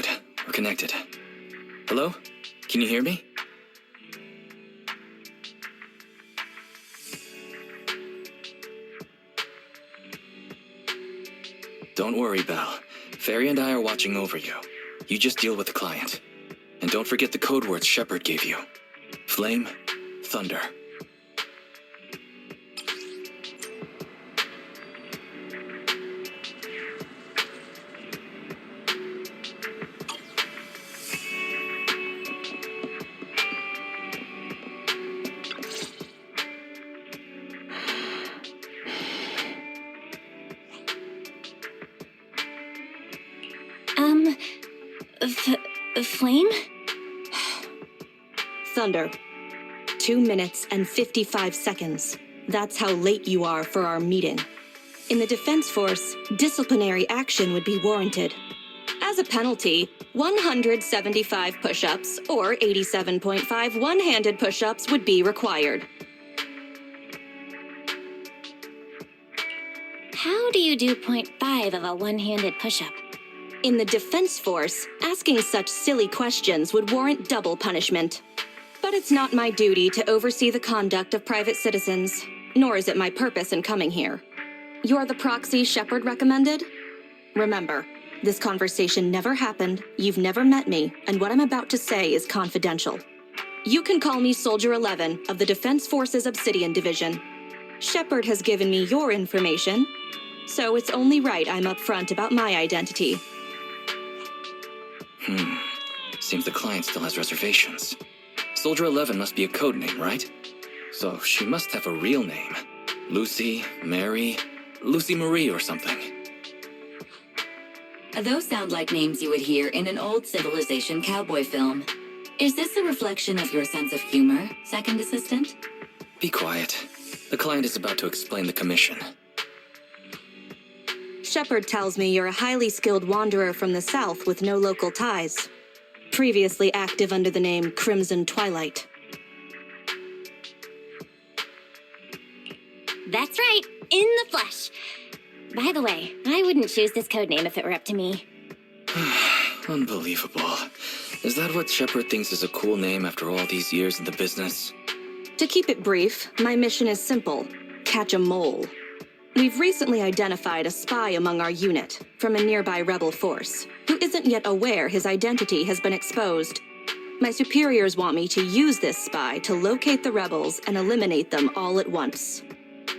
Good. We're connected. Hello? Can you hear me? Don't worry, Belle. Fairy and I are watching over you. You just deal with the client. And don't forget the code words Shepard gave you. Flame, thunder. Flame? Thunder. 2 minutes and 55 seconds. That's how late you are for our meeting. In the Defense Force, disciplinary action would be warranted. As a penalty, 175 push-ups or 87.5 one-handed push-ups would be required. How do you do 0.5 of a one-handed push-up? In the Defense Force, asking such silly questions would warrant double punishment. But it's not my duty to oversee the conduct of private citizens, nor is it my purpose in coming here. You're the proxy Shepard recommended? Remember, this conversation never happened, you've never met me, and what I'm about to say is confidential. You can call me Soldier 11 of the Defense Force's Obsidian Division. Shepard has given me your information, so it's only right I'm upfront about my identity. Seems the client still has reservations. Soldier 11 must be a code name, right? So she must have a real name. Lucy, Mary, Lucy Marie or something. Those sound like names you would hear in an old Civilization cowboy film. Is this a reflection of your sense of humor, second assistant? Be quiet. The client is about to explain the commission. Shepard tells me you're a highly skilled wanderer from the south with no local ties. Previously active under the name Crimson Twilight. That's right, in the flesh. By the way, I wouldn't choose this codename if it were up to me. Unbelievable. Is that what Shepard thinks is a cool name after all these years in the business? To keep it brief, my mission is simple. Catch a mole. We've recently identified a spy among our unit, from a nearby rebel force, who isn't yet aware his identity has been exposed. My superiors want me to use this spy to locate the rebels and eliminate them all at once.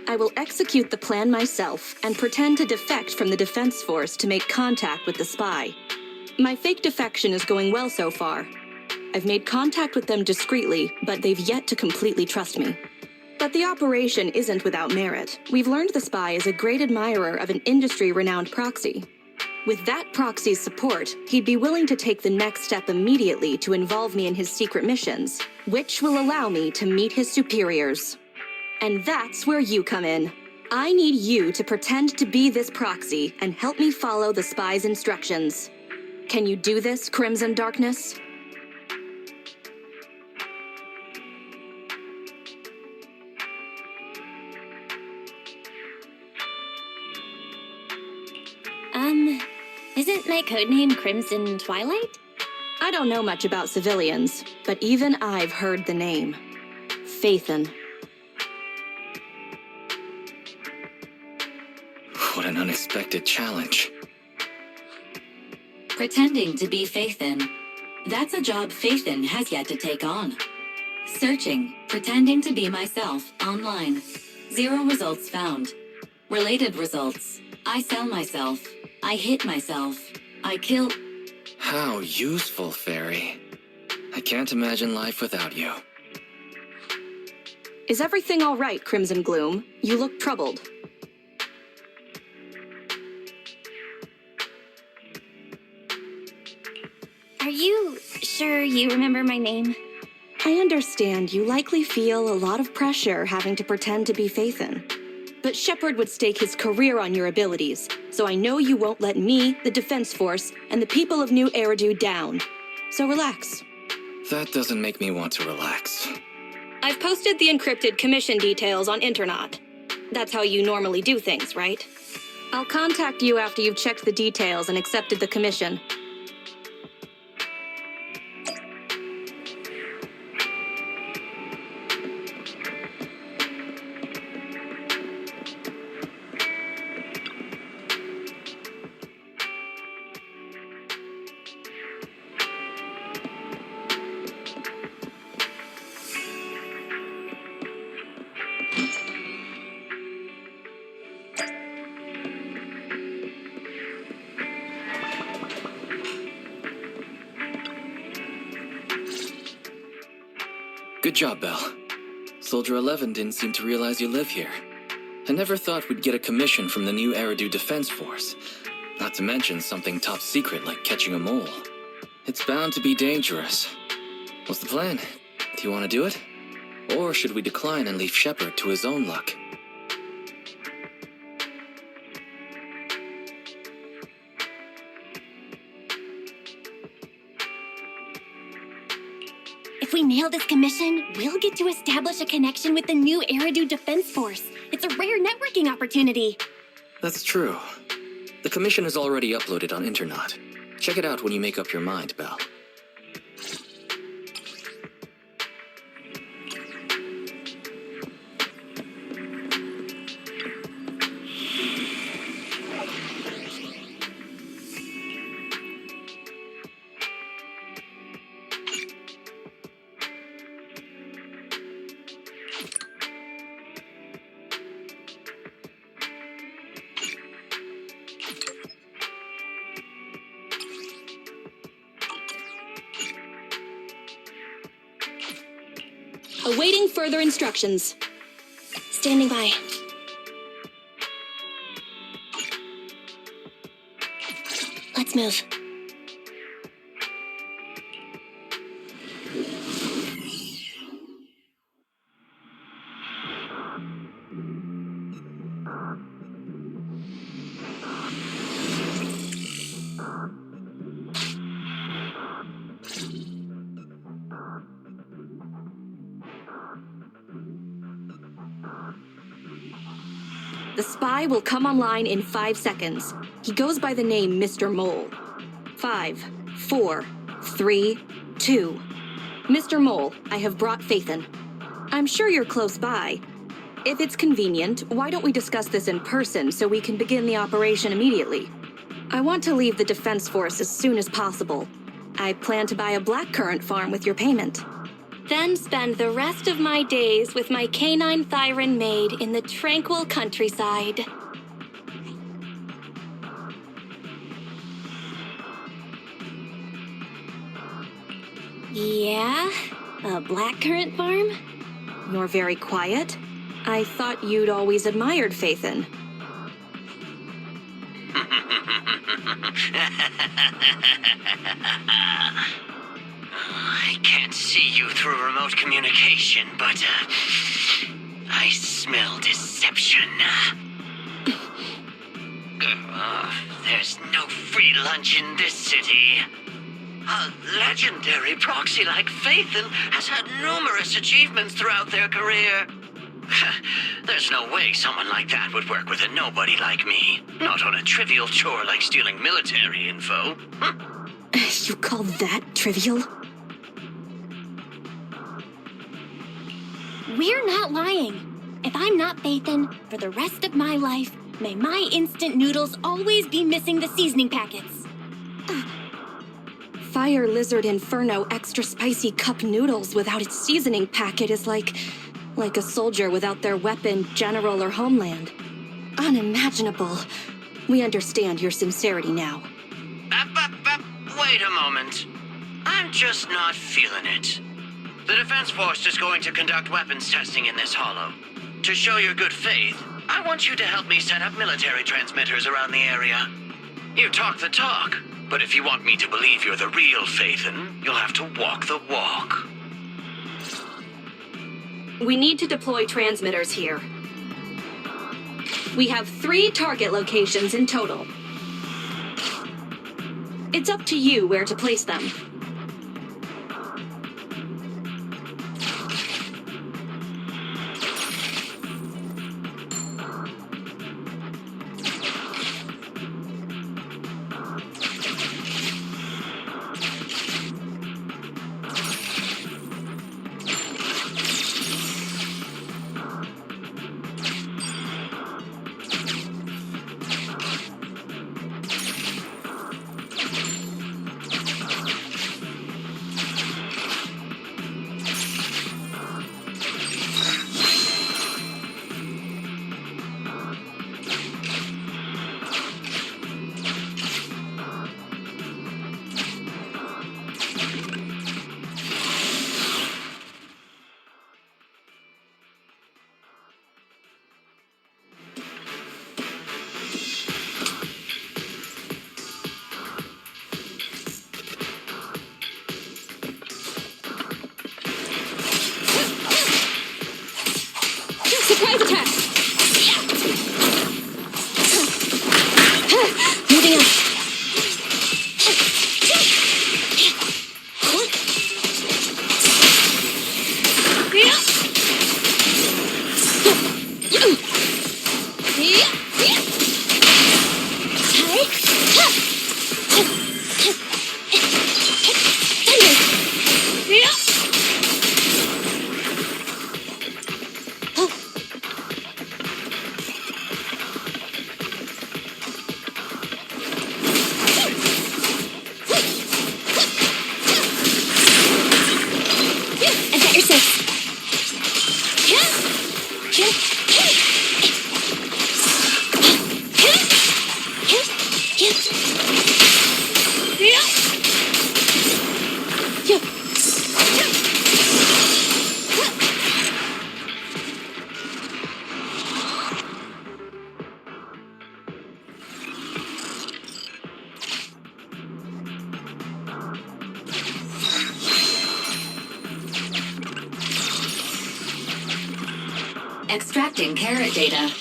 I will execute the plan myself and pretend to defect from the Defense Force to make contact with the spy. My fake defection is going well so far. I've made contact with them discreetly, but they've yet to completely trust me. But the operation isn't without merit. We've learned the spy is a great admirer of an industry-renowned proxy. With that proxy's support, he'd be willing to take the next step immediately to involve me in his secret missions, which will allow me to meet his superiors. And that's where you come in. I need you to pretend to be this proxy and help me follow the spy's instructions. Can you do this, Crimson Darkness? Isn't my codename Crimson Twilight? I don't know much about civilians, but even I've heard the name. Phaethon. What an unexpected challenge. Pretending to be Phaethon. That's a job Phaethon has yet to take on. Searching, pretending to be myself, online. 0 results found. Related results. I sell myself. I hit myself. I kill... How useful, Fairy. I can't imagine life without you. Is everything all right, Crimson Gloom? You look troubled. Are you sure you remember my name? I understand you likely feel a lot of pressure having to pretend to be Phaethon. But Shepard would stake his career on your abilities, so I know you won't let me, the Defense Force, and the people of New Eridu down. So relax. That doesn't make me want to relax. I've posted the encrypted commission details on Internet. That's how you normally do things, right? I'll contact you after you've checked the details and accepted the commission. Good job, Belle. Soldier 11 didn't seem to realize you live here. I never thought we'd get a commission from the new Eridu Defense Force. Not to mention something top secret like catching a mole. It's bound to be dangerous. What's the plan? Do you want to do it? Or should we decline and leave Shepard to his own luck? If we nail this commission, we'll get to establish a connection with the new Eridu Defense Force. It's a rare networking opportunity. That's true. The commission is already uploaded on Internet. Check it out when you make up your mind, Belle. Awaiting further instructions. Standing by. Let's move. The spy will come online in 5 seconds. He goes by the name Mr. Mole. 5, 4, 3, 2. Mr. Mole, I have brought Phaethon. I'm sure you're close by. If it's convenient, why don't we discuss this in person so we can begin the operation immediately? I want to leave the Defense Force as soon as possible. I plan to buy a blackcurrant farm with your payment. Then spend the rest of my days with my canine Thyron maid in the tranquil countryside. Yeah? A blackcurrant farm? You're very quiet. I thought you'd always admired Phaethon. I can't see you through remote communication, but, I smell deception. There's no free lunch in this city. A legendary proxy like Phaethon has had numerous achievements throughout their career. There's no way someone like that would work with a nobody like me. Not on a trivial chore like stealing military info. You call that trivial? We're not lying. If I'm not Phaethon, for the rest of my life, may my instant noodles always be missing the seasoning packets. Fire Lizard Inferno extra spicy cup noodles without its seasoning packet is like a soldier without their weapon, general, or homeland. Unimaginable. We understand your sincerity now. Wait a moment. I'm just not feeling it. The Defense Force is going to conduct weapons testing in this hollow. To show your good faith, I want you to help me set up military transmitters around the area. You talk the talk, but if you want me to believe you're the real Phaethon, you'll have to walk the walk. We need to deploy transmitters here. We have 3 target locations in total. It's up to you where to place them. Surprise attack! Moving up. Extracting carrot data.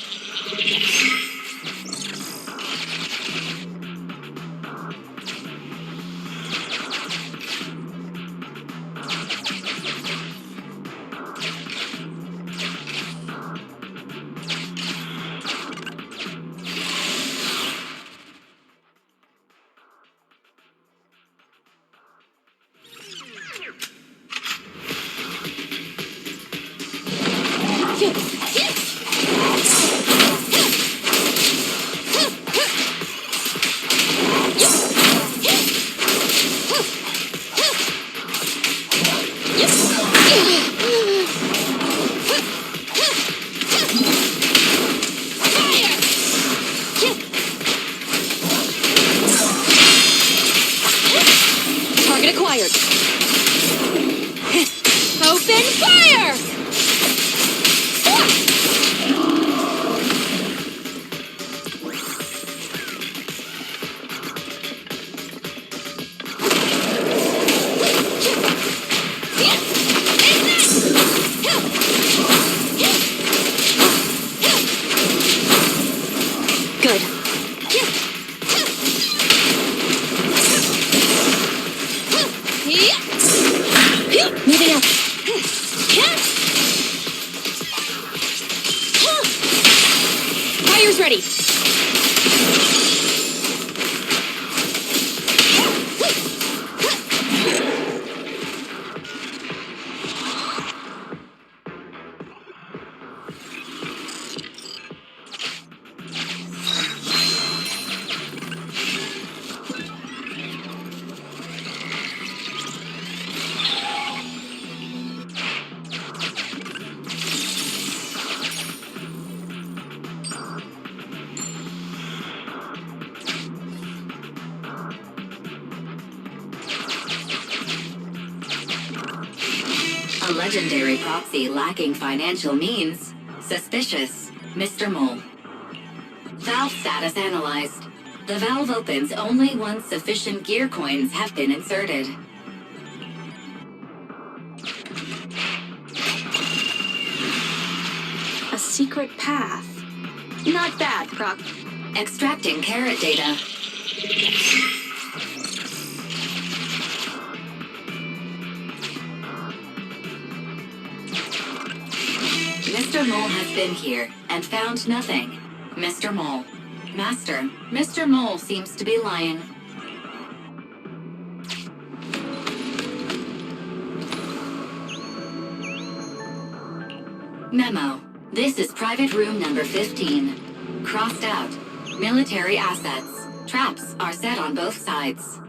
Target acquired. Open fire! Good. Moving up. Fire's ready. A legendary proxy lacking financial means. Suspicious. Mr. Mole. Valve status analyzed. The valve opens only once sufficient gear coins have been inserted. A secret path. Not bad, Croc. Extracting carrot data. Mr. Mole has been here and found nothing. Mr. Mole. Master, Mr. Mole seems to be lying. Memo. This is private room number 15. Crossed out. Military assets. Traps are set on both sides.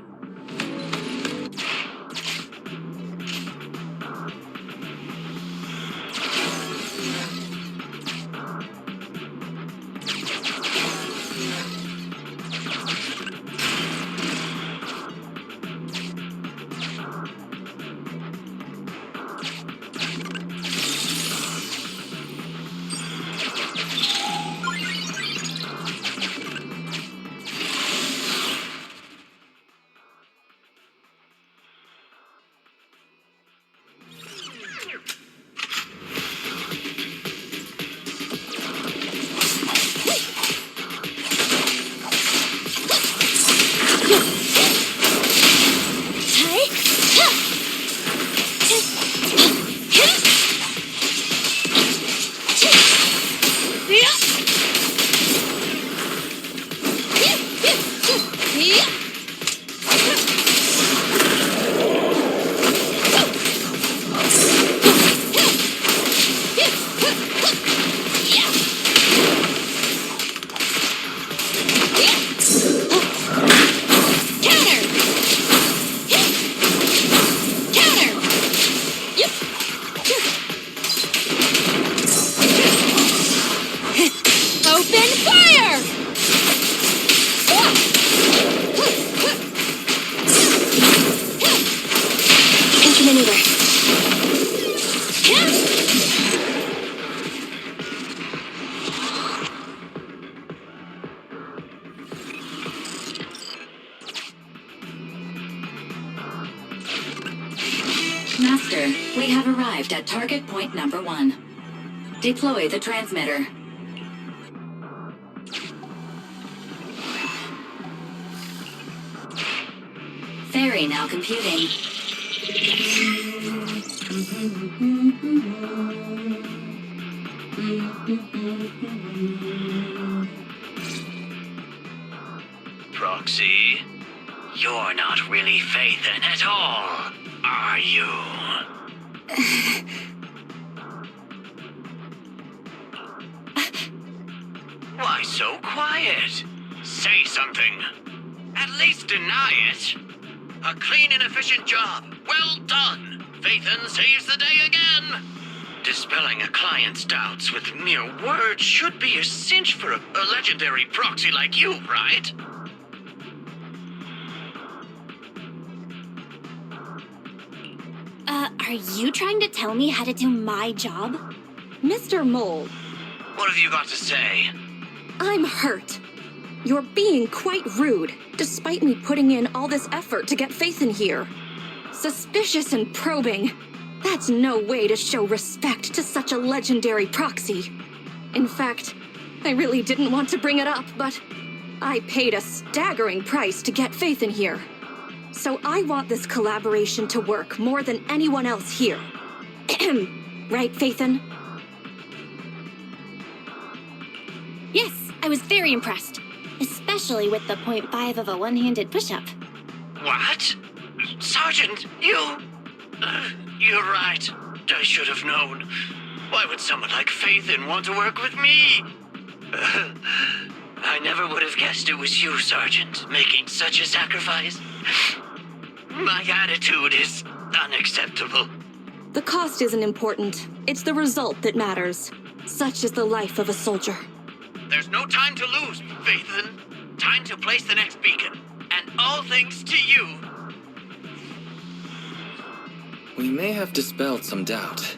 Master, we have arrived at target point number 1. Deploy the transmitter. Ferry now computing. Proxy, you're not really Phaethon at all, are you? Why so quiet? Say something. At least deny it. A clean and efficient job. Well done. Phaethon saves the day again. Dispelling a client's doubts with mere words should be a cinch for a legendary proxy like you, right? Are you trying to tell me how to do my job? Mr. Mole, What have you got to say? I'm hurt. You're being quite rude, despite me putting in all this effort to get Phaethon here. Suspicious and probing. That's no way to show respect to such a legendary proxy. In fact, I really didn't want to bring it up, but I paid a staggering price to get Phaethon here. So I want this collaboration to work more than anyone else here. Right, Phaethon? Yes, I was very impressed. Especially with the 0.5 of a one-handed push-up. What? Sergeant, you... you're right. I should have known. Why would someone like Phaethon want to work with me? I never would have guessed it was you, Sergeant, making such a sacrifice. My attitude is unacceptable. The cost isn't important. It's the result that matters. Such is the life of a soldier. There's no time to lose, Phaethon. Time to place the next beacon. And all thanks to you. We may have dispelled some doubt,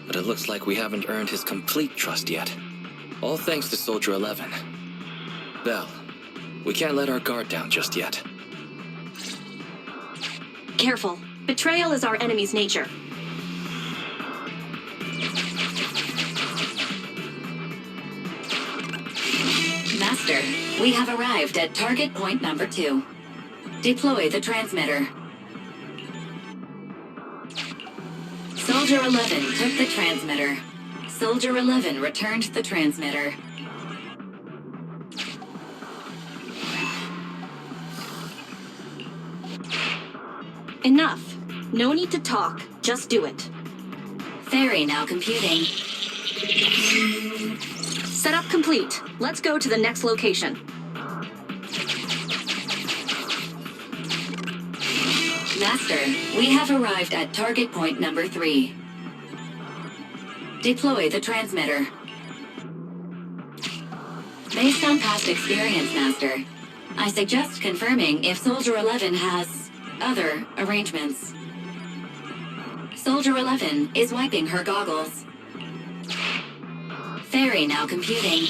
but it looks like we haven't earned his complete trust yet. All thanks to Soldier 11. Belle, we can't let our guard down just yet. Careful. Betrayal is our enemy's nature. Master, we have arrived at target point number 2. Deploy the transmitter. Soldier 11 took the transmitter. Soldier 11 returned the transmitter. Enough. No need to talk. Just do it. Ferry now computing. Setup complete. Let's go to the next location. Master, we have arrived at target point number 3. Deploy the transmitter. Based on past experience, Master, I suggest confirming if Soldier 11 has other arrangements. Soldier 11 is wiping her goggles. Ferry now computing.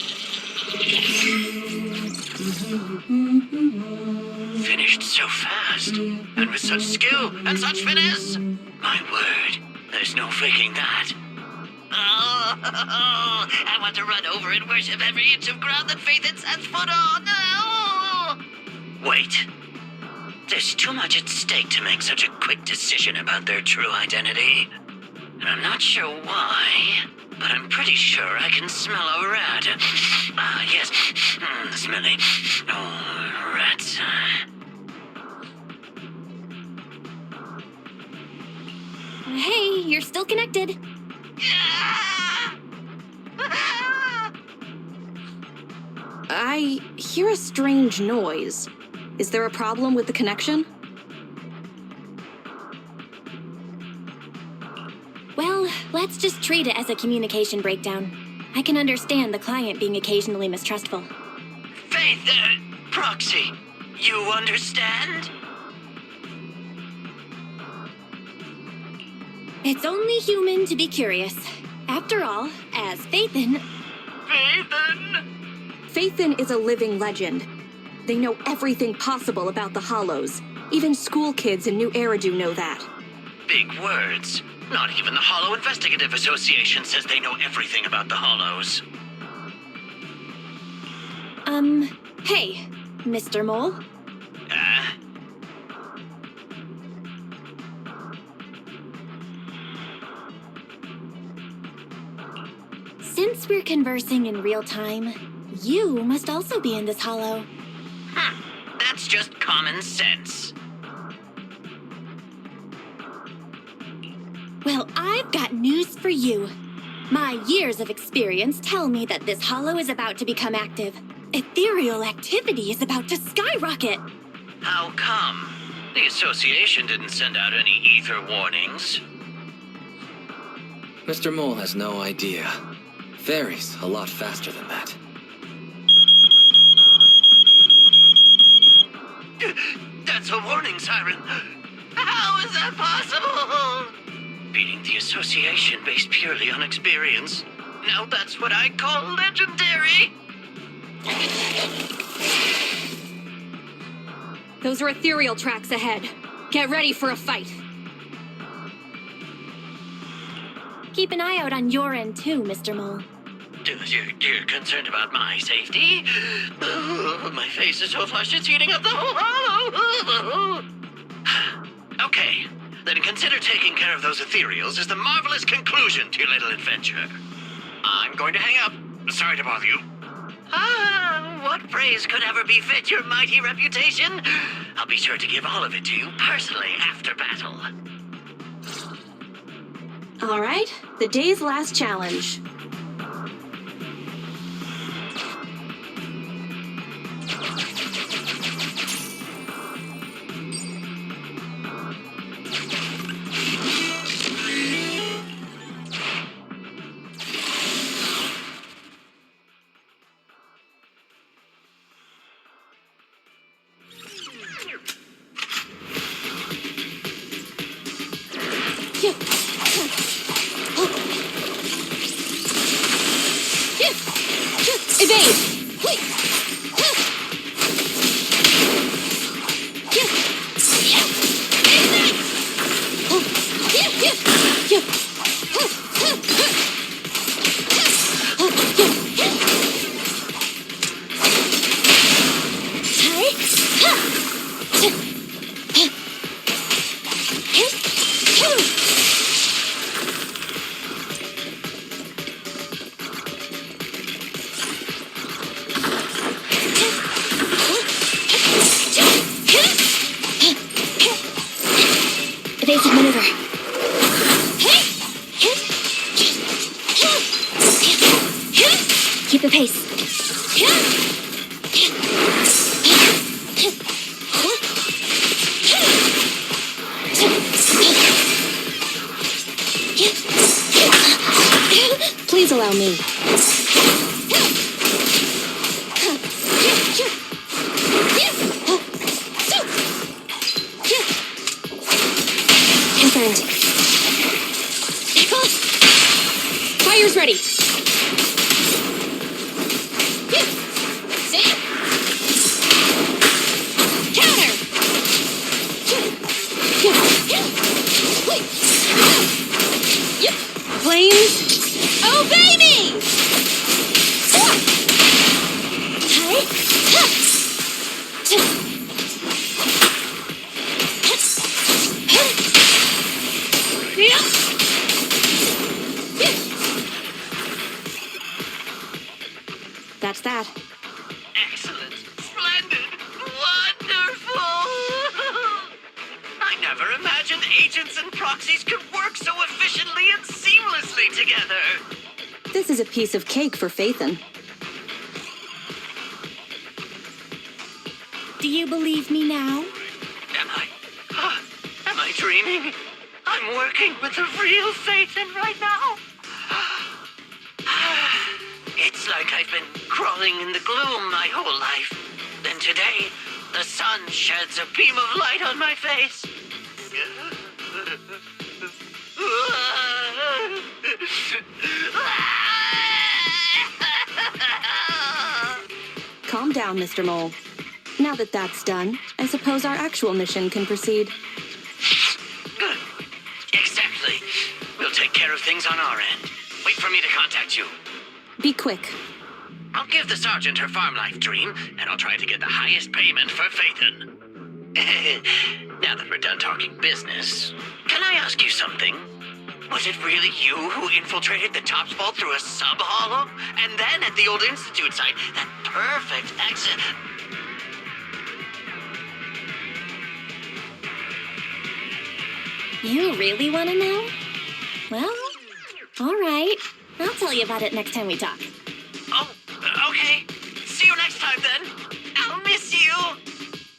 Finished so fast, and with such skill and such finesse. My word, there's no faking that. Oh, I want to run over and worship every inch of ground that Phaethon sets foot on. Oh. Wait. There's too much at stake to make such a quick decision about their true identity. And I'm not sure why, but I'm pretty sure I can smell a rat. Ah, yes. Smelly. Oh, rats. Hey, you're still connected. Ah! I hear a strange noise. Is there a problem with the connection? Well, let's just treat it as a communication breakdown. I can understand the client being occasionally mistrustful. Faith, Proxy, you understand? It's only human to be curious. After all, as Phaethon... Phaethon? Phaethon is a living legend. They know everything possible about the Hollows. Even school kids in New Eridu know that. Big words. Not even the Hollow Investigative Association says they know everything about the Hollows. Hey, Mr. Mole. Since we're conversing in real time, you must also be in this hollow. That's just common sense. Well, I've got news for you. My years of experience tell me that this hollow is about to become active. Ethereal activity is about to skyrocket. How come? The association didn't send out any ether warnings. Mr. Mole has no idea. Varies a lot faster than that. That's a warning siren. How is that possible? Beating the association based purely on experience. Now that's what I call legendary. Those are ethereal tracks ahead. Get ready for a fight. Keep an eye out on your end too, Mr. Mole. You're concerned about my safety? My face is so flushed it's eating up the whole hollow. Okay, then consider taking care of those ethereals as the marvelous conclusion to your little adventure. I'm going to hang up. Sorry to bother you. What praise could ever befit your mighty reputation? I'll be sure to give all of it to you personally after battle. All right, the day's last challenge. Evasive maneuver. Keep the pace. Please allow me. Confirmed. Fire's ready. Counter. Flames, obey me! That's that. Excellent, splendid, wonderful! I never imagined agents and proxies could work so efficiently and seamlessly together. This is a piece of cake for Phaethon. Do you believe me now? Am I dreaming? I'm working with the real Phaethon right now. It's like I've been crawling in the gloom my whole life. Then today, the sun sheds a beam of light on my face. Calm down, Mr. Mole. Now that that's done, I suppose our actual mission can proceed. Good. Exactly. We'll take care of things on our end. Wait for me to contact you. Be quick. I'll give the sergeant her farm life dream, and I'll try to get the highest payment for Phaethon. Now that we're done talking business, can I ask you something? Was it really you who infiltrated the Tops Vault through a sub-hollow? And then at the old Institute site, that perfect exit... You really want to know? Well, all right. I'll tell you about it next time we talk. Oh, okay. See you next time, then. I'll miss you.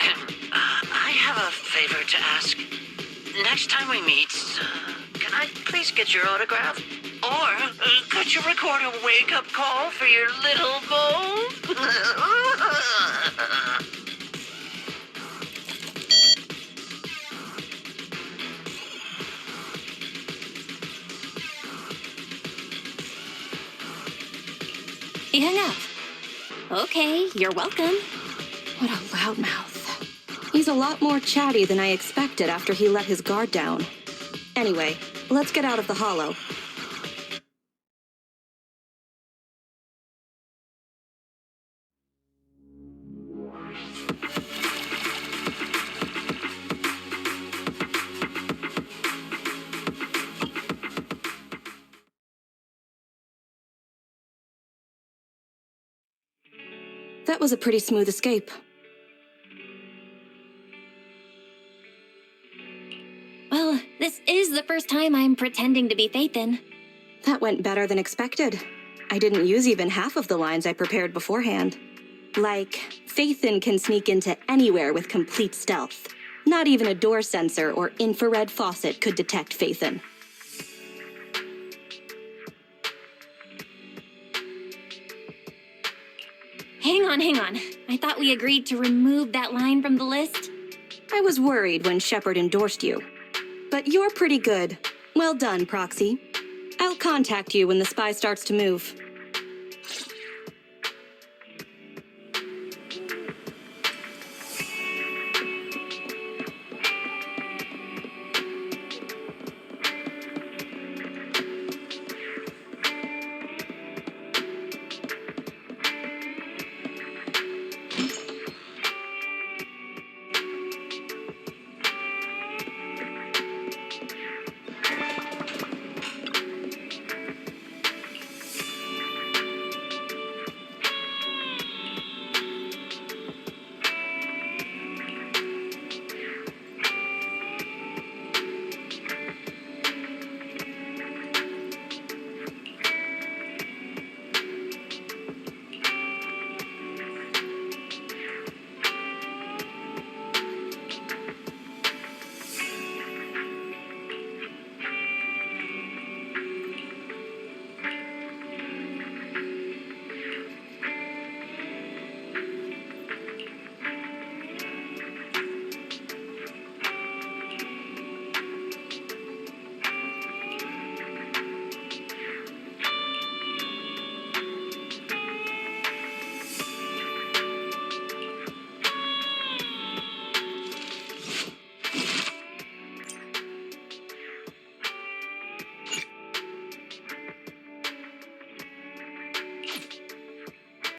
I have a favor to ask. Next time we meet, can I please get your autograph? Or could you record a wake-up call for your little mole? He hung up. Okay, you're welcome. What a loudmouth. He's a lot more chatty than I expected after he let his guard down. Anyway, let's get out of the hollow. That was a pretty smooth escape. Well, this is the first time I'm pretending to be Phaethon. That went better than expected. I didn't use even half of the lines I prepared beforehand. Like, Phaethon can sneak into anywhere with complete stealth. Not even a door sensor or infrared faucet could detect Phaethon. Hang on. I thought we agreed to remove that line from the list. I was worried when Shepard endorsed you. But you're pretty good. Well done, Proxy. I'll contact you when the spy starts to move.